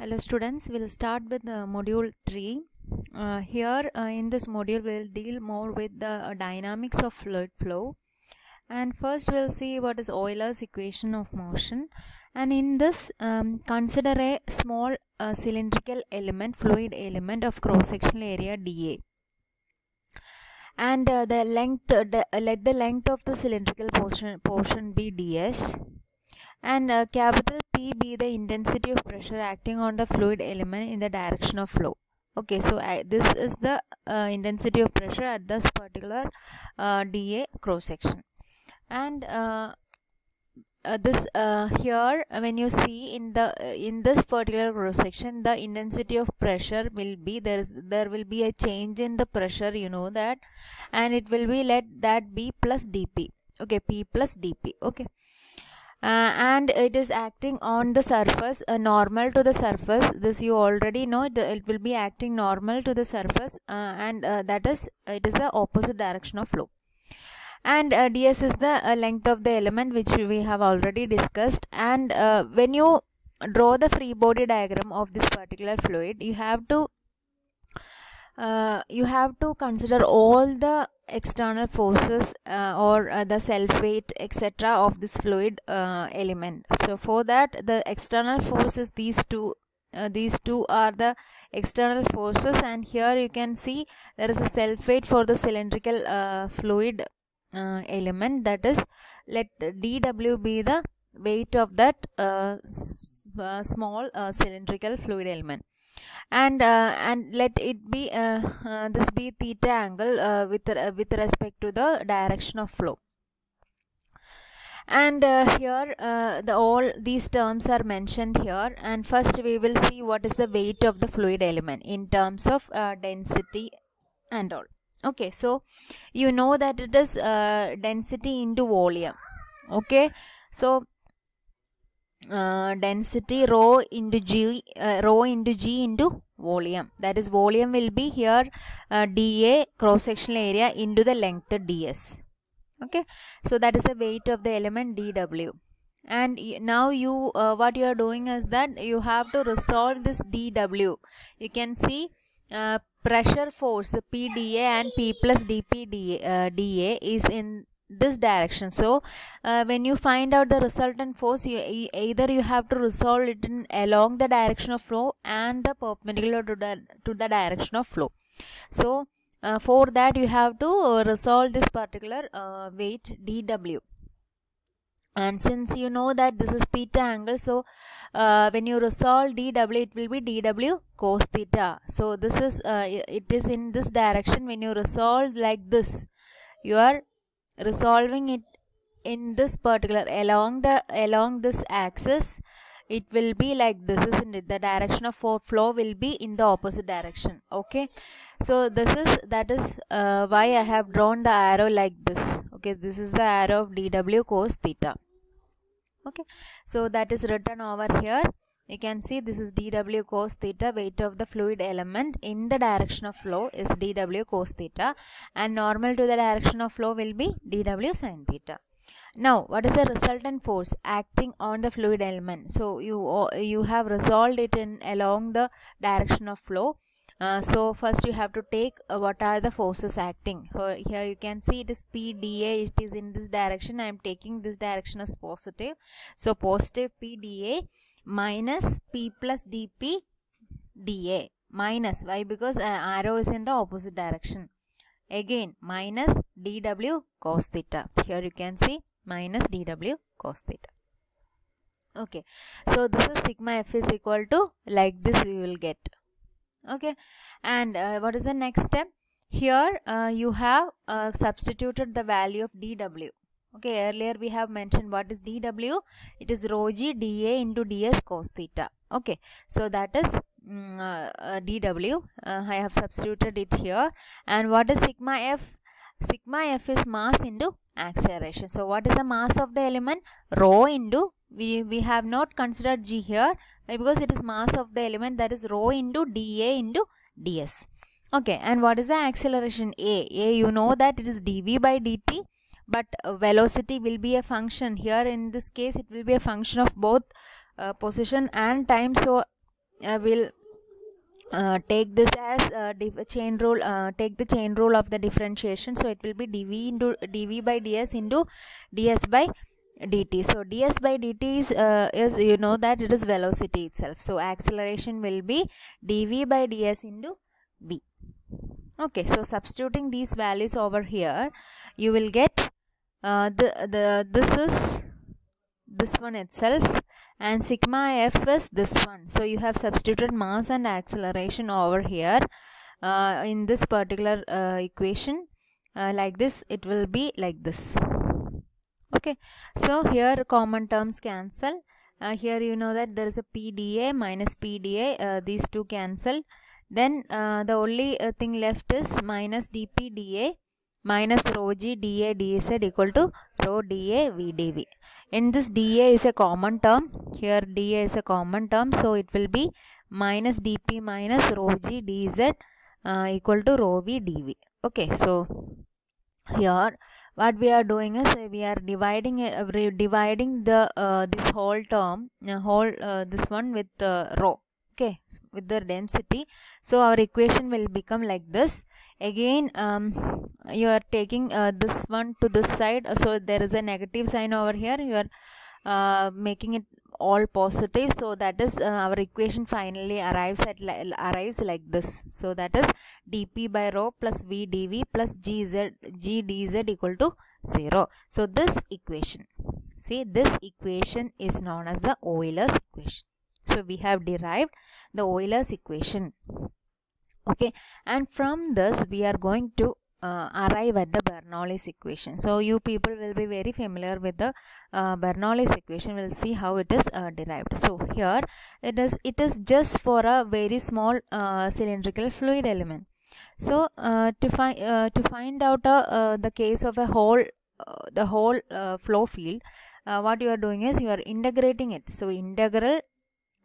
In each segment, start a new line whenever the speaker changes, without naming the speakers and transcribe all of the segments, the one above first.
Hello students, we'll start with module 3. Here in this module we'll deal more with the dynamics of fluid flow, and first we'll see what is Euler's equation of motion, and in this consider a small cylindrical element, fluid element of cross-sectional area dA, and let the length of the cylindrical portion be ds, and capital P be the intensity of pressure acting on the fluid element in the direction of flow. Okay, so this is the intensity of pressure at this particular dA cross section, and this here when you see in this particular cross section, the intensity of pressure will be there will be a change in the pressure, you know that, and it will be, let that be plus dP. Okay, P plus dP. Okay. And it is acting on the surface, normal to the surface. This you already know, it will be acting normal to the surface, and that is, it is the opposite direction of flow. And ds is the length of the element, which we have already discussed. And when you draw the free body diagram of this particular fluid, you have to consider all the external forces or the self weight etc. of this fluid element. So for that, the external forces, these two are the external forces, and here you can see there is a self weight for the cylindrical fluid element, that is, let dW be the weight of that small cylindrical fluid element, and let it be this be theta angle with respect to the direction of flow. And here all these terms are mentioned here, and first we will see what is the weight of the fluid element in terms of density and all. Okay, so you know that it is density into volume. Okay, so density rho into g into volume, that is, volume will be here dA cross sectional area into the length ds. Okay, so that is the weight of the element dW. And now you what you are doing is that you have to resolve this dW. You can see pressure force PdA and P plus dP dA is in this direction. So when you find out the resultant force, either you have to resolve it along the direction of flow and the perpendicular to the direction of flow. So for that you have to resolve this particular weight dW. And since you know that this is theta angle, so when you resolve dW, it will be dW cos theta. So this is it is in this direction. When you resolve like this, you are resolving it in this particular along this axis. It will be like this, isn't it? The direction of flow will be in the opposite direction. Okay, so that is why I have drawn the arrow like this. Okay, this is the arrow of dW cos theta. Okay, so that is written over here. You can see this is dW cos theta. Weight of the fluid element in the direction of flow is dW cos theta, and normal to the direction of flow will be dW sin theta. Now, what is the resultant force acting on the fluid element? So you have resolved it in along the direction of flow. So first you have to take what are the forces acting. Here you can see it is PdA, it is in this direction. I am taking this direction as positive. So positive PdA minus P plus dP dA, minus, why? Because arrow is in the opposite direction. Again minus dW cos theta. Here you can see minus dW cos theta. Okay, so this is sigma F is equal to, like this we will get. Okay, and what is the next step? Here you have substituted the value of dW. Okay, earlier we have mentioned what is dW. It is rho g dA into ds cos theta. Okay, so that is dW. I have substituted it here. And what is sigma F? Sigma F is mass into acceleration. So what is the mass of the element? Rho into, we have not considered g here because it is mass of the element, that is rho into dA into ds. Okay, and what is the acceleration? A you know that it is dv by dt, but velocity will be a function. Here in this case it will be a function of both position and time. So will take this as chain rule, take the chain rule of the differentiation. So it will be dv by ds into ds by dt. So ds by dt is you know that it is velocity itself. So acceleration will be dv by ds into v. Okay, so substituting these values over here, you will get this is this one itself, and sigma f is this one. So you have substituted mass and acceleration over here in this particular equation. Like this, it will be like this. Okay, so here common terms cancel. Here you know that there is a pda minus pda, these two cancel. Then the only thing left is minus dp dA minus rho g dA dz equal to rho dA v dv. In this dA is a common term. Here dA is a common term. So it will be minus dp minus rho g dz equal to rho v dv. Okay, so here what we are doing is we are dividing the this whole term, this one with rho. Okay, with the density. So our equation will become like this. Again you are taking this one to this side, so there is a negative sign over here. You are making it all positive, so that is our equation finally arrives like this. So that is dp by rho plus v dv plus g dz equal to 0. So this equation, see, this equation is known as the Euler's equation. So we have derived the Euler's equation. Okay, and from this we are going to arrive at the Bernoulli's equation. So you people will be very familiar with the Bernoulli's equation. We'll see how it is derived. So here it is just for a very small cylindrical fluid element. So to find out the case of a whole flow field, what you are doing is you are integrating it. So integral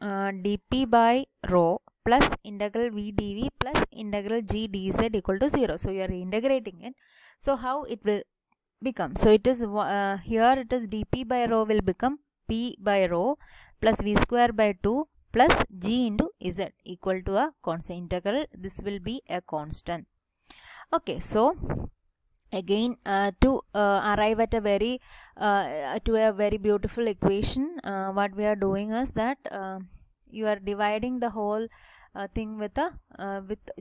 dp by rho plus integral v dv plus integral g dz equal to 0. So you are integrating it. So how it will become? So it is here it is dp by rho will become p by rho plus v square by 2 plus g into z equal to a constant integral. This will be a constant. Okay, so again to arrive at a very beautiful equation, what we are doing is that you are dividing the whole thing with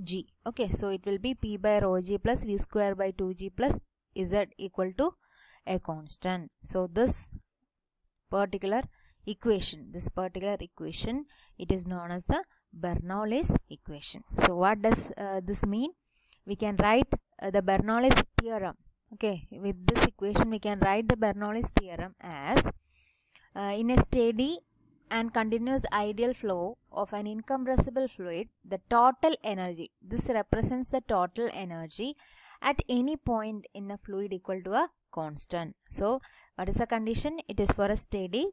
g. Okay, so it will be p by rho g plus v square by 2g plus z equal to a constant. So this particular equation, it is known as the Bernoulli's equation. So what does this mean? We can write the Bernoulli's theorem. Okay, with this equation we can write the Bernoulli's theorem as in a steady and continuous ideal flow of an incompressible fluid, the total energy, this represents the total energy at any point in a fluid equal to a constant. So what is the condition? It is for a steady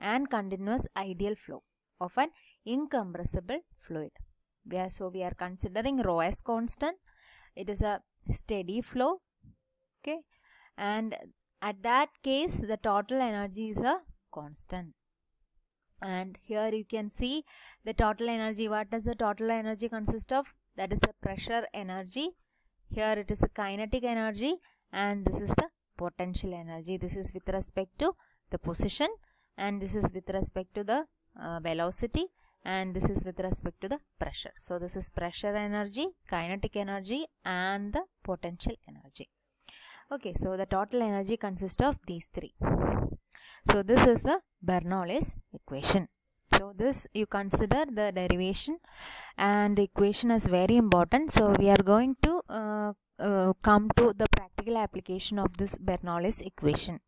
and continuous ideal flow of an incompressible fluid. We are considering rho as constant. It is a steady flow. Okay, and at that case the total energy is a constant. And here you can see the total energy. What does the total energy consist of? That is the pressure energy. Here it is the kinetic energy, and this is the potential energy. This is with respect to the position, and this is with respect to the velocity, and this is with respect to the pressure. So this is pressure energy, kinetic energy, and the potential energy. Okay, so the total energy consists of these three. So this is the Bernoulli's equation. So this you consider the derivation, and the equation is very important. So we are going to come to the practical application of this Bernoulli's equation.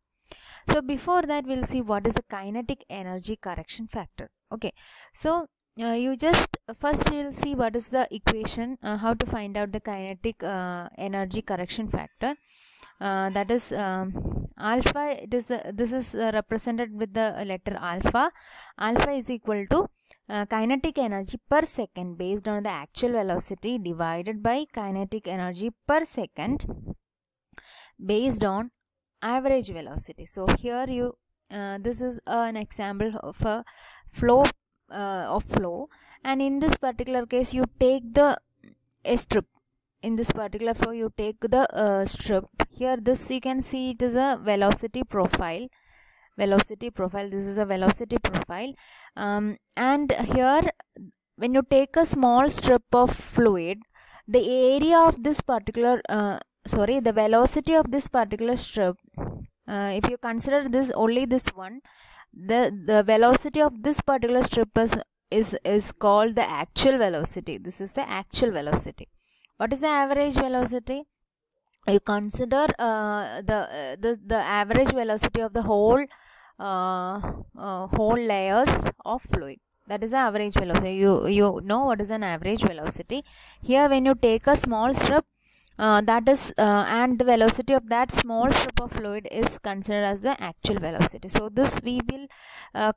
So before that we'll see what is the kinetic energy correction factor. Okay, so you just first you will see what is the equation, how to find out the kinetic energy correction factor. That is alpha. This is represented with the letter alpha. Alpha is equal to kinetic energy per second based on the actual velocity divided by kinetic energy per second based on average velocity. So here you this is an example of a flow and in this particular case you take a strip. In this particular flow you take the strip. Here this you can see it is a velocity profile. This is a velocity profile, and here when you take a small strip of fluid, the area of this particular the velocity of this particular strip, if you consider this only this one, the velocity of this particular strip is called the actual velocity. This is the actual velocity. What is the average velocity? You consider the average velocity of the whole layers of fluid. That is the average velocity. You know what is an average velocity. Here when you take a small strip, that is and the velocity of that small strip of fluid is considered as the actual velocity. So this we will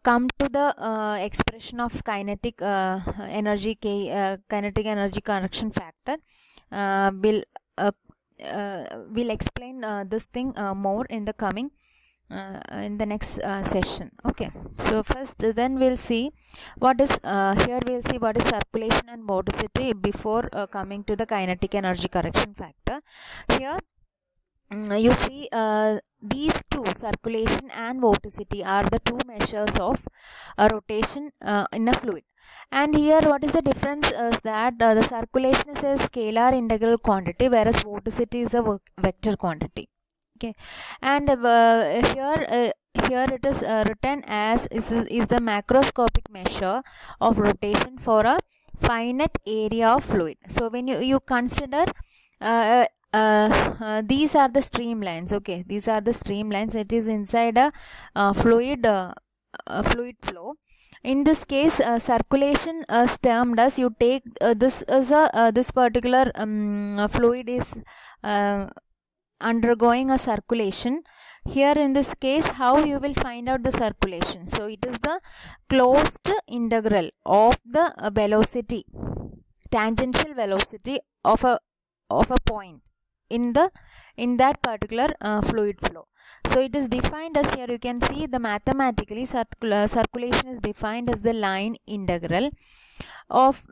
come to the expression of kinetic energy correction factor. We'll explain this thing more in the coming in the next session. Okay, so first then we'll see what is here we'll see what is circulation and vorticity before coming to the kinetic energy correction factor. Here you see these two, circulation and vorticity, are the two measures of rotation in a fluid. And here what is the difference is that the circulation is a scalar integral quantity, whereas vorticity is a vector quantity. Okay, and here it is written as is the macroscopic measure of rotation for a finite area of fluid. So when you consider these are the streamlines. Okay, these are the streamlines. It is inside a fluid flow. In this case, circulation is termed as you take this particular fluid is undergoing a circulation. Here in this case, how you will find out the circulation? So it is the closed integral of the velocity, tangential velocity of a point in that particular fluid flow. So it is defined as, here you can see the mathematically circulation is defined as the line integral of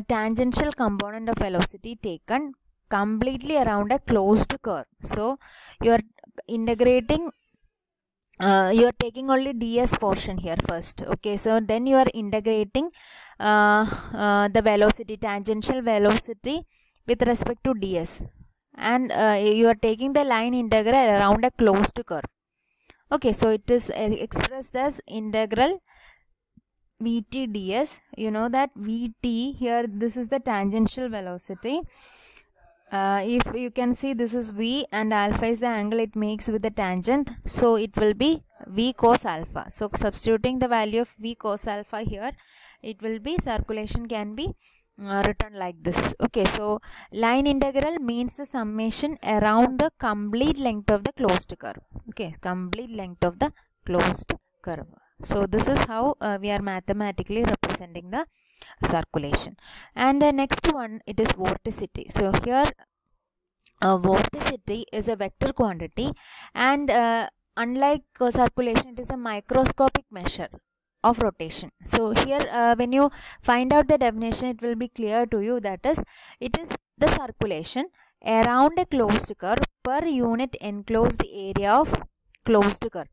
tangential component of velocity taken completely around a closed curve. So you are integrating, you are taking only ds portion here first. Okay, so then you are integrating the velocity, tangential velocity with respect to ds, and you are taking the line integral around a closed curve. Okay, so it is expressed as integral vt ds. You know that vt here, this is the tangential velocity. If you can see, this is v and alpha is the angle it makes with the tangent, so it will be v cos alpha. So substituting the value of v cos alpha here, it will be, circulation can be written like this. Okay, so line integral means the summation around the complete length of the closed curve. Okay, complete length of the closed curve. So this is how we are mathematically representing the circulation. And the next one, it is vorticity. So here vorticity is a vector quantity, and unlike circulation, it is a microscopic measure of rotation. So here when you find out the definition, it will be clear to you. That is, it is the circulation around a closed curve per unit enclosed area of closed curve.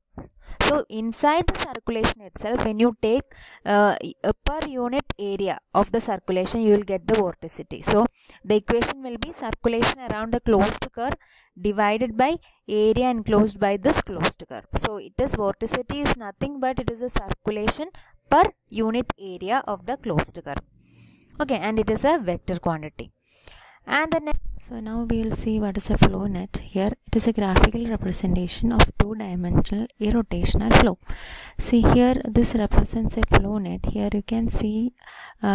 So inside the circulation itself, when you take per unit area of the circulation, you will get the vorticity. So the equation will be circulation around the closed curve divided by area enclosed by this closed curve. So it is, vorticity is nothing but it is a circulation per unit area of the closed curve. Okay, and it is a vector quantity. And the next, so now we will see what is a flow net. Here it is a graphical representation of two-dimensional irrotational flow. See here, this represents a flow net. Here you can see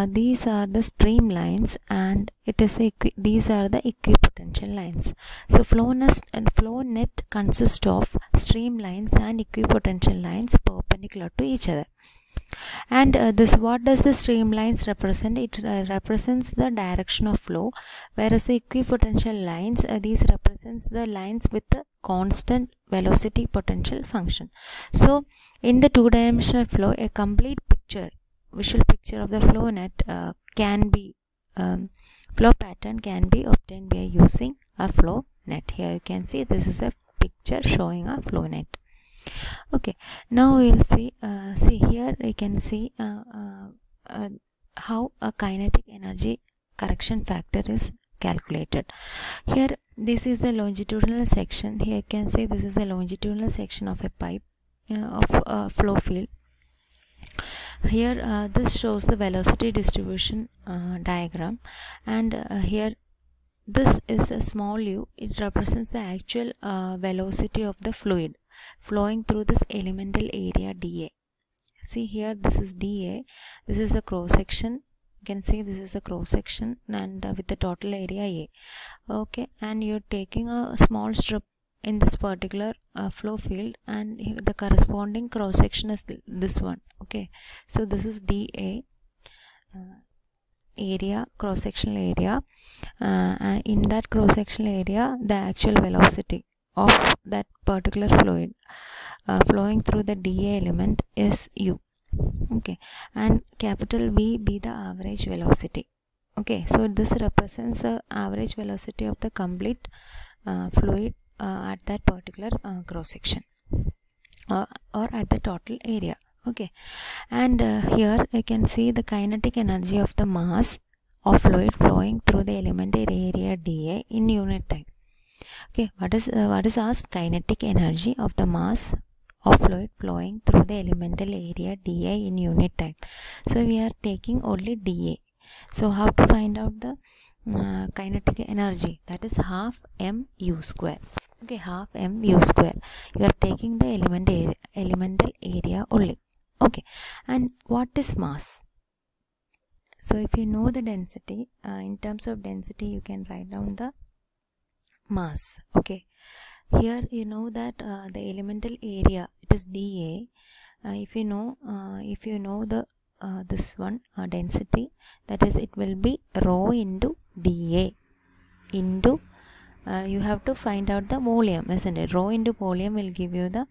these are the streamlines, and it is these are the equipotential lines. So flow net consists of streamlines and equipotential lines perpendicular to each other. And what does the streamlines represent? It represents the direction of flow, whereas the equipotential lines, these represents the lines with the constant velocity potential function. So in the two-dimensional flow, a complete picture visual picture of the flow net can be flow pattern can be obtained by using a flow net. Here you can see this is a picture showing a flow net. Okay, now we'll see here you can see how a kinetic energy correction factor is calculated. Here this is the longitudinal section. Here you can see this is the longitudinal section of a pipe of a flow field. Here this shows the velocity distribution diagram, and here this is a small u. It represents the actual velocity of the fluid flowing through this elemental area dA. See here, this is dA. This is a cross section. You can see this is a cross section, and with the total area A. Okay, and you're taking a small strip in this particular flow field, and the corresponding cross section is this one. Okay, so this is dA area, cross sectional area. In that cross sectional area, the actual velocity of that particular fluid flowing through the dA element is u. Okay, and capital V be the average velocity. Okay, so this represents the average velocity of the complete fluid at that particular cross section or at the total area. Okay, and here you can see the kinetic energy of the mass of fluid flowing through the elemental area dA in unit time. Okay, what is asked? Kinetic energy of the mass of fluid flowing through the elemental area dA in unit time. So we are taking only dA. So how to find out the kinetic energy? That is half mu square. Okay, half mu square. You are taking the elemental area only. Okay, and what is mass? So if you know the density, in terms of density, you can write down the mass. Okay, here you know that the elemental area, it is dA. If you know the this one density, that is, it will be rho into dA into you have to find out the volume, isn't it? Rho into volume will give you the,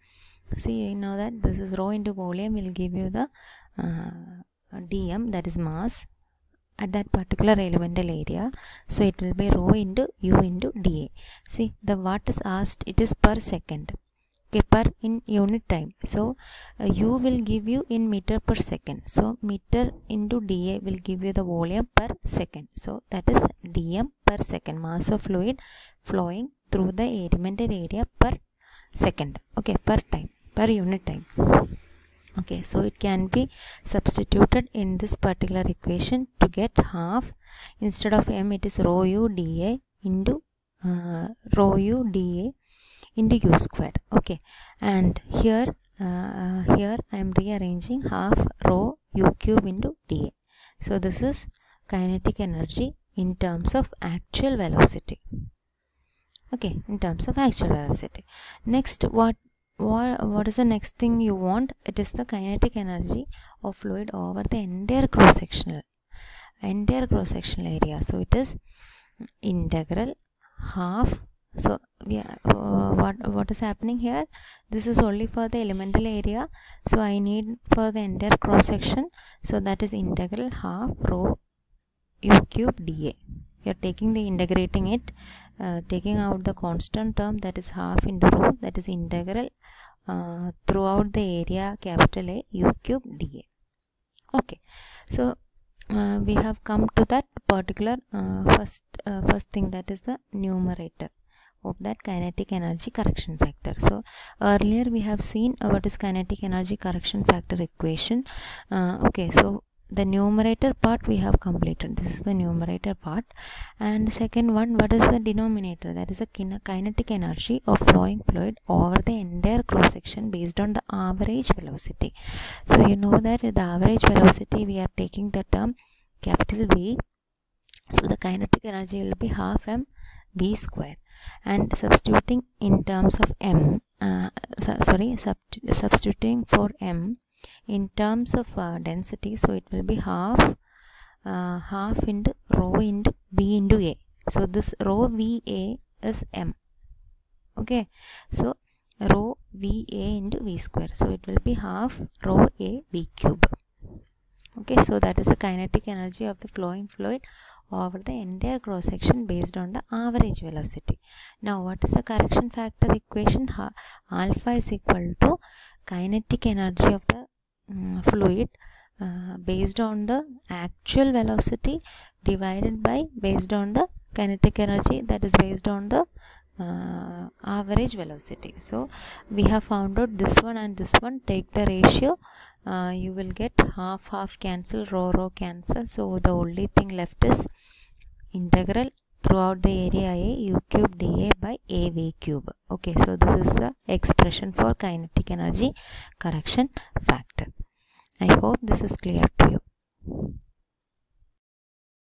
see, you know that this is rho into volume will give you the dm, that is mass at that particular elemental area. So it will be rho into u into dA. See, the what is asked, it is per second. Okay, per in unit time. So u will give you in meter per second. So meter into dA will give you the volume per second. So that is dm per second, mass of fluid flowing through the elemental area per second. Okay, per time, per unit time. Okay, so it can be substituted in this particular equation to get half. Instead of m, it is rho u dA into rho u dA into u square. Okay, and here I am rearranging half rho u cube into dA. So this is kinetic energy in terms of actual velocity. Okay, in terms of actual velocity. Next, what is the next thing you want? It is the kinetic energy of fluid over the entire cross sectional area. So it is integral half. So we what is happening here? This is only for the elemental area, so I need for the entire cross section. So that is integral half rho u cube dA. You are taking the integrating it, taking out the constant term, that is half into rho, that is integral throughout the area capital A u cube dA. Okay, so we have come to that particular first thing, that is the numerator of that kinetic energy correction factor. So earlier we have seen what is kinetic energy correction factor equation. Okay, so the numerator part we have completed. This is the numerator part. And the second one, what is the denominator? That is a kinetic energy of flowing fluid over the entire cross section based on the average velocity. So you know that the average velocity, we are taking the term capital V. So the kinetic energy will be half m v square, and substituting in terms of m, substituting for m in terms of density, so it will be half into rho into v into a. So this rho va is m. Okay, so rho va into v square, so it will be half rho a v cube. Okay, so that is the kinetic energy of the flowing fluid over the entire cross section based on the average velocity. Now what is the correction factor equation? Alpha is equal to kinetic energy of the fluid based on the actual velocity divided by based on the kinetic energy, that is based on the average velocity. So we have found out this one and this one. Take the ratio, you will get half cancel, rho cancel. So the only thing left is integral throughout the area A u cube dA by AV cube. Okay, so this is the expression for kinetic energy correction factor. I hope this is clear to you.